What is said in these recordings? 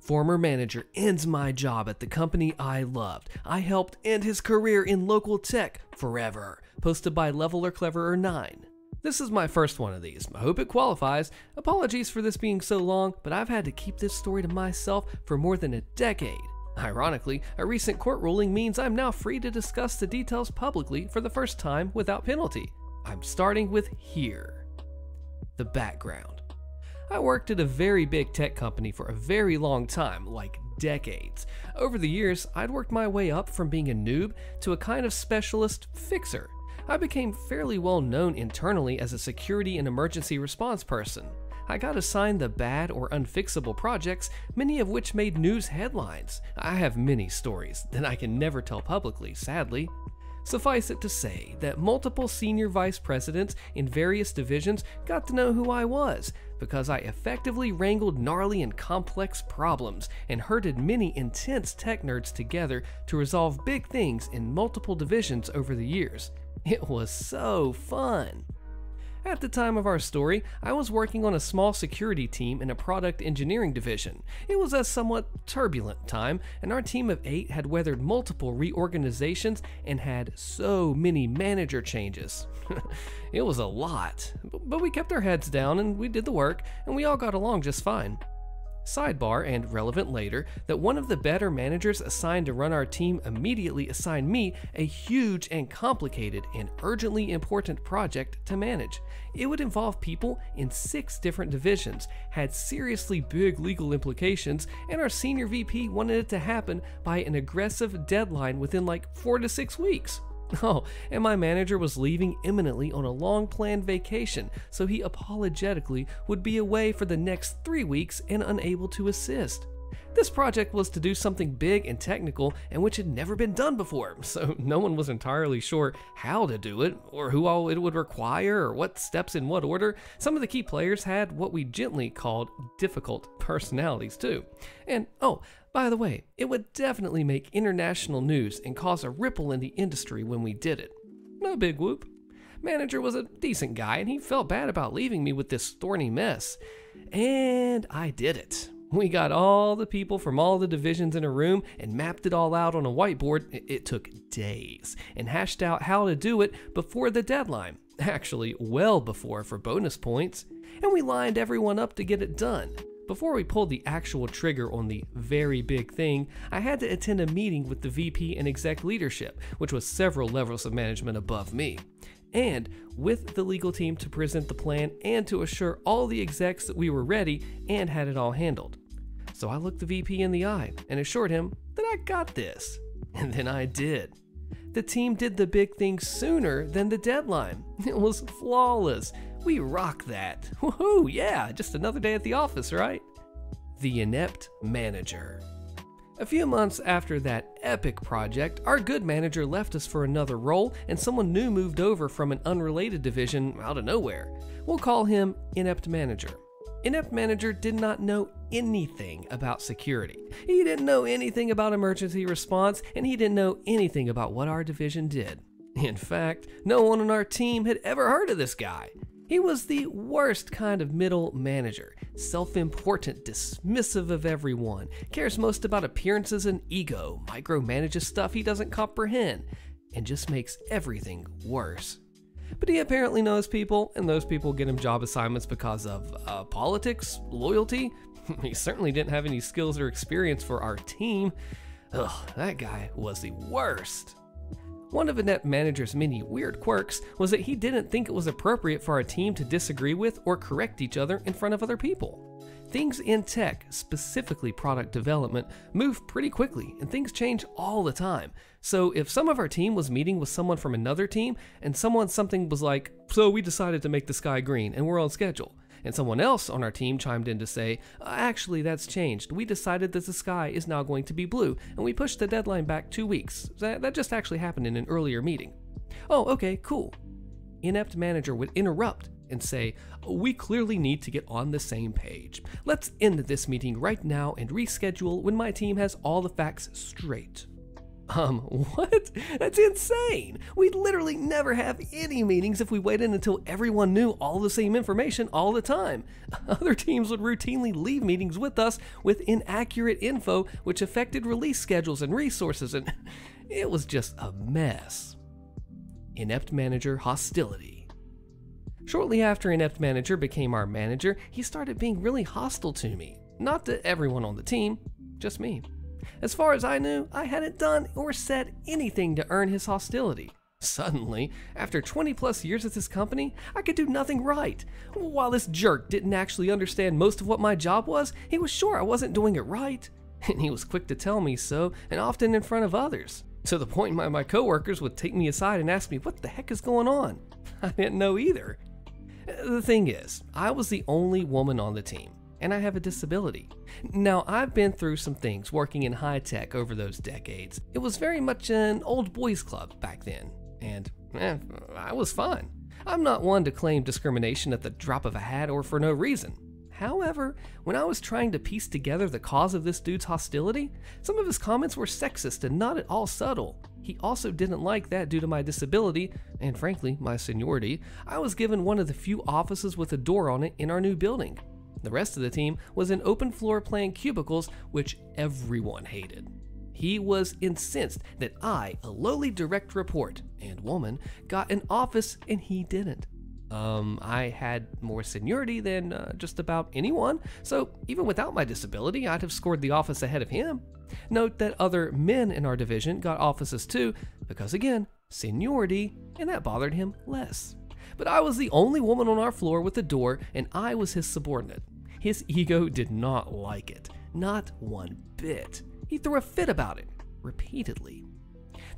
Former manager ends my job at the company I loved. I helped end his career in local tech forever. Posted by Level or Cleverer 9. This is my first one of these. I hope it qualifies. Apologies for this being so long, but I've had to keep this story to myself for more than a decade. Ironically, a recent court ruling means I'm now free to discuss the details publicly for the first time without penalty. I'm starting with here. The background. I worked at a very big tech company for a very long time, like decades. Over the years, I'd worked my way up from being a noob to a kind of specialist fixer. I became fairly well known internally as a security and emergency response person. I got assigned the bad or unfixable projects, many of which made news headlines. I have many stories that I can never tell publicly, sadly. Suffice it to say that multiple senior vice presidents in various divisions got to know who I was, because I effectively wrangled gnarly and complex problems and herded many intense tech nerds together to resolve big things in multiple divisions over the years. It was so fun. At the time of our story, I was working on a small security team in a product engineering division. It was a somewhat turbulent time, and our team of 8 had weathered multiple reorganizations and had so many manager changes. It was a lot, but we kept our heads down and we did the work, and we all got along just fine. Sidebar, and relevant later, that one of the better managers assigned to run our team immediately assigned me a huge and complicated and urgently important project to manage. It would involve people in 6 different divisions, had seriously big legal implications, and our senior VP wanted it to happen by an aggressive deadline within like 4 to 6 weeks. Oh, and my manager was leaving imminently on a long-planned vacation, so he apologetically would be away for the next 3 weeks and unable to assist. This project was to do something big and technical and which had never been done before, so no one was entirely sure how to do it, or who all it would require, or what steps in what order. Some of the key players had what we gently called difficult personalities too. And oh, by the way, it would definitely make international news and cause a ripple in the industry when we did it. No big whoop. Manager was a decent guy and he felt bad about leaving me with this thorny mess. And I did it. We got all the people from all the divisions in a room and mapped it all out on a whiteboard. It took days, and hashed out how to do it before the deadline. Actually, well before for bonus points. And we lined everyone up to get it done. Before we pulled the actual trigger on the very big thing, I had to attend a meeting with the VP and exec leadership, which was several levels of management above me, and with the legal team to present the plan and to assure all the execs that we were ready and had it all handled. So I looked the VP in the eye and assured him that I got this. And then I did. The team did the big thing sooner than the deadline. It was flawless. We rocked that. Woohoo, yeah, just another day at the office, right? The inept manager. A few months after that epic project, our good manager left us for another role and someone new moved over from an unrelated division out of nowhere. We'll call him Inept Manager. Inept Manager did not know anything about security. He didn't know anything about emergency response, and he didn't know anything about what our division did. In fact, no one on our team had ever heard of this guy. He was the worst kind of middle manager, self-important, dismissive of everyone, cares most about appearances and ego, micromanages stuff he doesn't comprehend, and just makes everything worse. But he apparently knows people, and those people get him job assignments because of politics, loyalty. He certainly didn't have any skills or experience for our team. Ugh, that guy was the worst. One of Inept Manager's many weird quirks was that he didn't think it was appropriate for our team to disagree with or correct each other in front of other people. Things in tech, specifically product development, move pretty quickly and things change all the time. So if some of our team was meeting with someone from another team and something was like, so we decided to make the sky green and we're on schedule. And someone else on our team chimed in to say, actually that's changed. We decided that the sky is now going to be blue and we pushed the deadline back 2 weeks. That just actually happened in an earlier meeting. Oh, okay, cool. Inept Manager would interrupt and say, we clearly need to get on the same page. Let's end this meeting right now and reschedule when my team has all the facts straight. What? That's insane! We'd literally never have any meetings if we waited until everyone knew all the same information all the time. Other teams would routinely leave meetings with us with inaccurate info, which affected release schedules and resources, and it was just a mess. Inept manager hostility. Shortly after Inept manager became our manager, he started being really hostile to me. Not to everyone on the team, just me. As far as I knew, I hadn't done or said anything to earn his hostility. Suddenly, after 20 plus years at this company, I could do nothing right. While this jerk didn't actually understand most of what my job was, he was sure I wasn't doing it right. And he was quick to tell me so, and often in front of others. To the point my coworkers would take me aside and ask me what the heck is going on. I didn't know either. The thing is, I was the only woman on the team, and I have a disability. Now, I've been through some things working in high tech over those decades. It was very much an old boys club back then, and I was fine. I'm not one to claim discrimination at the drop of a hat or for no reason. However, when I was trying to piece together the cause of this dude's hostility, some of his comments were sexist and not at all subtle. He also didn't like that due to my disability, and frankly, my seniority, I was given one of the few offices with a door on it in our new building. The rest of the team was in open floor plan cubicles, which everyone hated. He was incensed that I, a lowly direct report and woman, got an office and he didn't. I had more seniority than just about anyone, so even without my disability, I'd have scored the office ahead of him. Note that other men in our division got offices too, because again, seniority, and that bothered him less. But I was the only woman on our floor with a door, and I was his subordinate. His ego did not like it, not one bit. He threw a fit about it, repeatedly.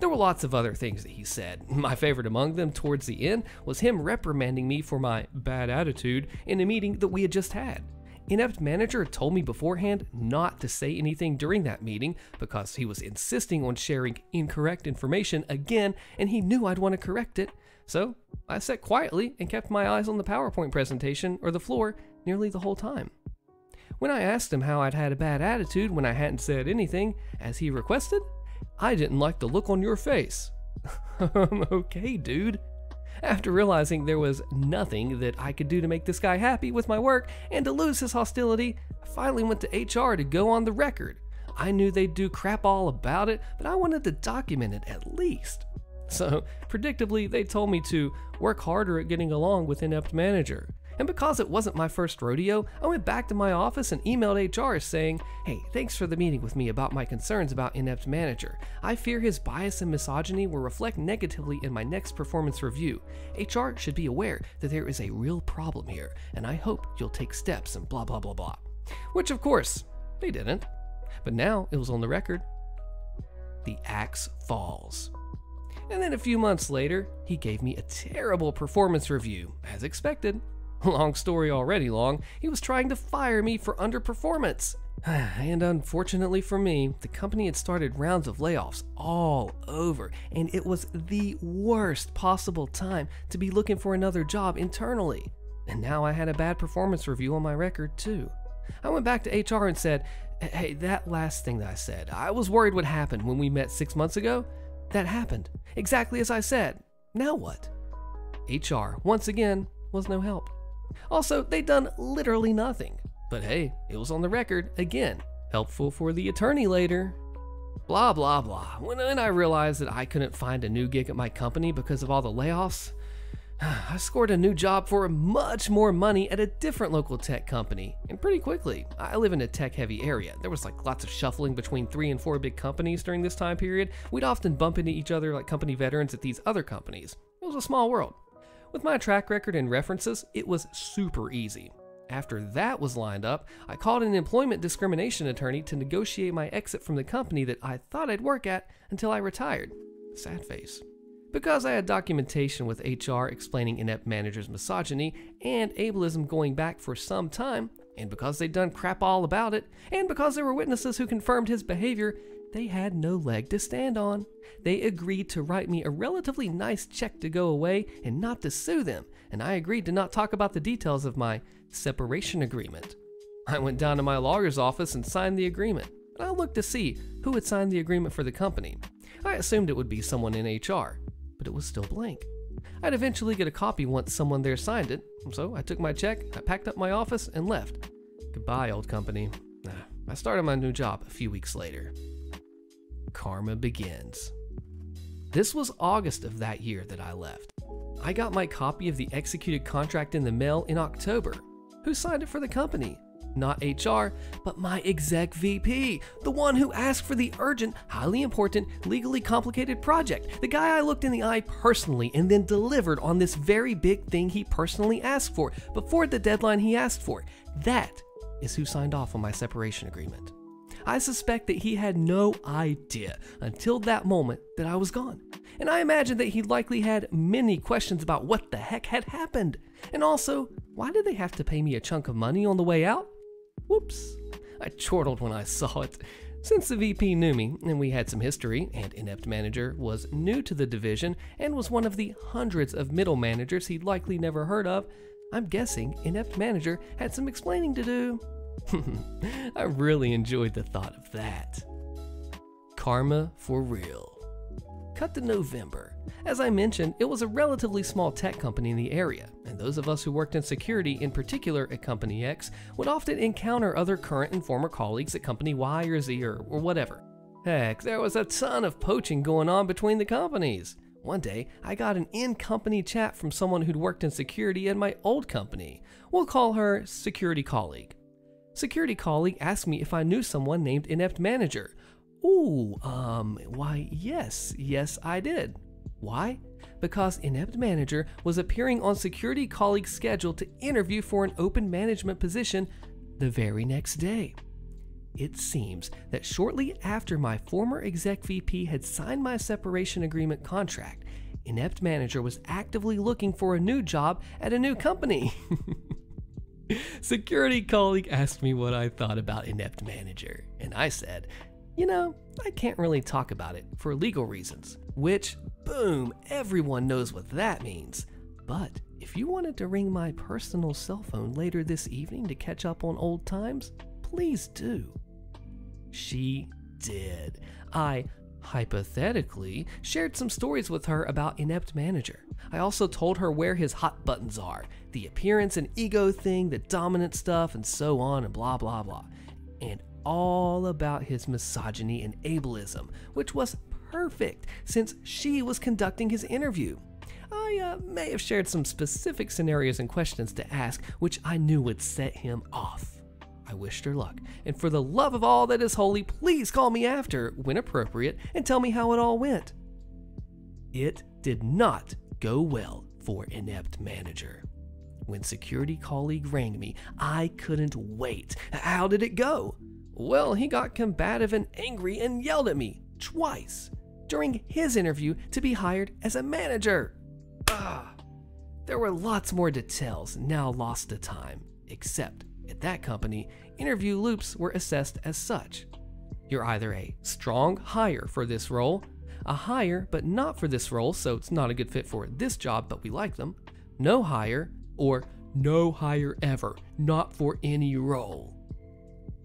There were lots of other things that he said. My favorite among them towards the end was him reprimanding me for my bad attitude in a meeting that we had just had. Inept manager told me beforehand not to say anything during that meeting because he was insisting on sharing incorrect information again, and he knew I'd want to correct it. So I sat quietly and kept my eyes on the PowerPoint presentation or the floor nearly the whole time. When I asked him how I'd had a bad attitude when I hadn't said anything, as he requested, I didn't like the look on your face. Okay, dude. After realizing there was nothing that I could do to make this guy happy with my work and to lose his hostility, I finally went to HR to go on the record. I knew they'd do crap all about it, but I wanted to document it at least. So, predictably, they told me to work harder at getting along with Inept Manager. And because it wasn't my first rodeo, I went back to my office and emailed HR saying, "Hey, thanks for the meeting with me about my concerns about Inept Manager. I fear his bias and misogyny will reflect negatively in my next performance review. HR should be aware that there is a real problem here, and I hope you'll take steps and blah blah blah blah." Which of course, they didn't. But now it was on the record. The axe falls. And then a few months later, he gave me a terrible performance review, as expected. Long story already long, he was trying to fire me for underperformance. And unfortunately for me, the company had started rounds of layoffs all over, and it was the worst possible time to be looking for another job internally. And now I had a bad performance review on my record too. I went back to HR and said, "Hey, that last thing that I said, I was worried what happened when we met 6 months ago. That happened, exactly as I said. Now what?" HR, once again, was no help. Also, they'd done literally nothing. But hey, it was on the record, again, helpful for the attorney later. Blah, blah, blah. When I realized that I couldn't find a new gig at my company because of all the layoffs, I scored a new job for much more money at a different local tech company, and pretty quickly. I live in a tech-heavy area. There was like lots of shuffling between 3 and 4 big companies during this time period. We'd often bump into each other like company veterans at these other companies. It was a small world. With my track record and references, it was super easy. After that was lined up, I called an employment discrimination attorney to negotiate my exit from the company that I thought I'd work at until I retired. Sad face. Because I had documentation with HR explaining Inept Manager's misogyny and ableism going back for some time, and because they'd done crap all about it, and because there were witnesses who confirmed his behavior, they had no leg to stand on. They agreed to write me a relatively nice check to go away and not to sue them, and I agreed to not talk about the details of my separation agreement. I went down to my lawyer's office and signed the agreement, and I looked to see who had signed the agreement for the company. I assumed it would be someone in HR, but it was still blank. I'd eventually get a copy once someone there signed it, so I took my check, I packed up my office, and left. Goodbye, old company. I started my new job a few weeks later. Karma begins. This was August of that year that I left. I got my copy of the executed contract in the mail in October. Who signed it for the company? Not HR, but my exec VP, the one who asked for the urgent, highly important, legally complicated project, the guy I looked in the eye personally and then delivered on this very big thing he personally asked for before the deadline he asked for. That is who signed off on my separation agreement. I suspect that he had no idea until that moment that I was gone. And I imagine that he likely had many questions about what the heck had happened. And also, why did they have to pay me a chunk of money on the way out? Whoops. I chortled when I saw it. Since the VP knew me and we had some history, and Inept Manager was new to the division and was one of the hundreds of middle managers he'd likely never heard of, I'm guessing Inept Manager had some explaining to do. I really enjoyed the thought of that. Karma for real. Cut to November. As I mentioned, it was a relatively small tech company in the area, and those of us who worked in security, in particular at Company X, would often encounter other current and former colleagues at Company Y or Z or whatever. Heck, there was a ton of poaching going on between the companies. One day, I got an in-company chat from someone who'd worked in security at my old company. We'll call her Security Colleague. Security Colleague asked me if I knew someone named Inept Manager. Ooh, why yes, I did. Why? Because Inept Manager was appearing on Security Colleague's schedule to interview for an open management position the very next day. It seems that shortly after my former exec VP had signed my separation agreement contract, Inept Manager was actively looking for a new job at a new company. Security Colleague asked me what I thought about Inept Manager, and I said, you know, I can't really talk about it for legal reasons, which, boom, everyone knows what that means. But if you wanted to ring my personal cell phone later this evening to catch up on old times, please do. She did. I hypothetically shared some stories with her about Inept Manager. I also told her where his hot buttons are, the appearance and ego thing, the dominant stuff, and so on and blah blah blah. And all about his misogyny and ableism, which was perfect since she was conducting his interview. I may have shared some specific scenarios and questions to ask, which I knew would set him off. I wished her luck, and for the love of all that is holy, please call me after, when appropriate, and tell me how it all went. It did not go well for Inept Manager. When Security Colleague rang me, I couldn't wait. How did it go? Well, he got combative and angry and yelled at me twice during his interview to be hired as a manager. There were lots more details now lost to time, except at that company, interview loops were assessed as such. You're either a strong hire for this role, a hire but not for this role, so it's not a good fit for this job but we like them, no hire, or no hire ever, not for any role.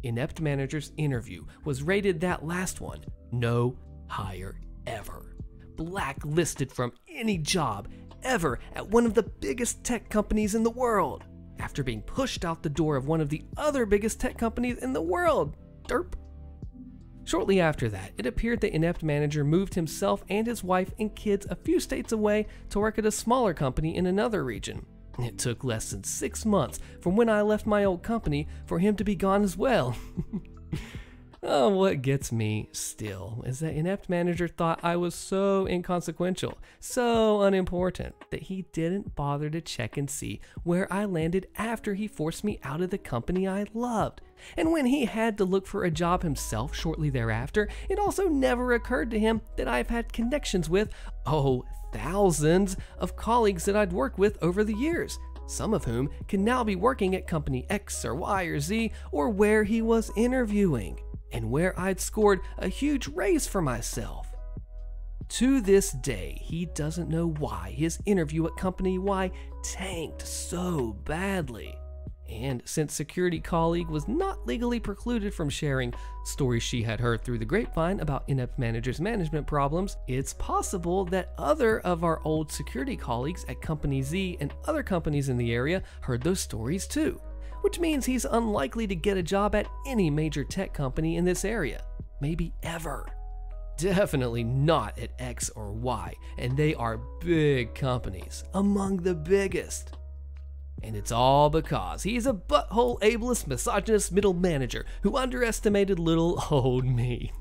Inept Manager's interview was rated that last one, no hire ever. Blacklisted from any job ever at one of the biggest tech companies in the world, after being pushed out the door of one of the other biggest tech companies in the world. Derp. Shortly after that, it appeared that Inept Manager moved himself and his wife and kids a few states away to work at a smaller company in another region. It took less than 6 months from when I left my old company for him to be gone as well. Oh, what gets me still is that Inept Manager thought I was so inconsequential, so unimportant, that he didn't bother to check and see where I landed after he forced me out of the company I loved. And when he had to look for a job himself shortly thereafter, it also never occurred to him that I've had connections with, thousands of colleagues that I'd worked with over the years, some of whom can now be working at Company X or Y or Z, or where he was interviewing, and where I'd scored a huge raise for myself. To this day, he doesn't know why his interview at Company Y tanked so badly. And since security colleague was not legally precluded from sharing stories she had heard through the grapevine about inept managers' management problems, it's possible that other of our old security colleagues at Company Z and other companies in the area heard those stories too, which means he's unlikely to get a job at any major tech company in this area, maybe ever. Definitely not at X or Y, and they are big companies, among the biggest. And it's all because he's a butthole, ableist, misogynist middle manager who underestimated little old me.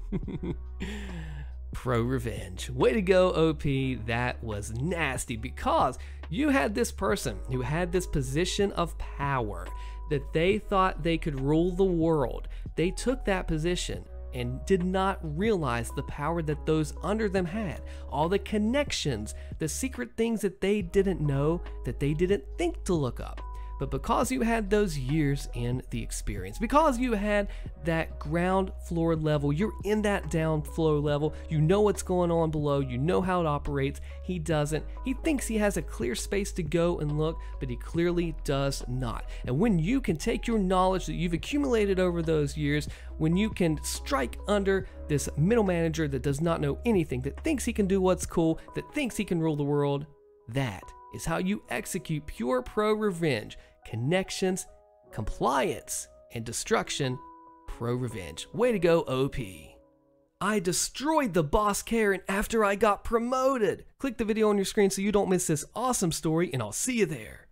ProRevenge. Way to go, OP. That was nasty, because you had this person who had this position of power that they thought they could rule the world. They took that position and did not realize the power that those under them had, all the connections, the secret things that they didn't know, that they didn't think to look up. But because you had those years in the experience, because you had that ground floor level, you're in that down flow level, you know what's going on below, you know how it operates. He doesn't. He thinks he has a clear space to go and look, but he clearly does not. And when you can take your knowledge that you've accumulated over those years, when you can strike under this middle manager that does not know anything, that thinks he can do what's cool, that thinks he can rule the world, that is how you execute pure pro-revenge. Connections, compliance, and destruction. Pro-revenge. Way to go, OP. I destroyed the boss Karen after I got promoted. Click the video on your screen so you don't miss this awesome story, and I'll see you there.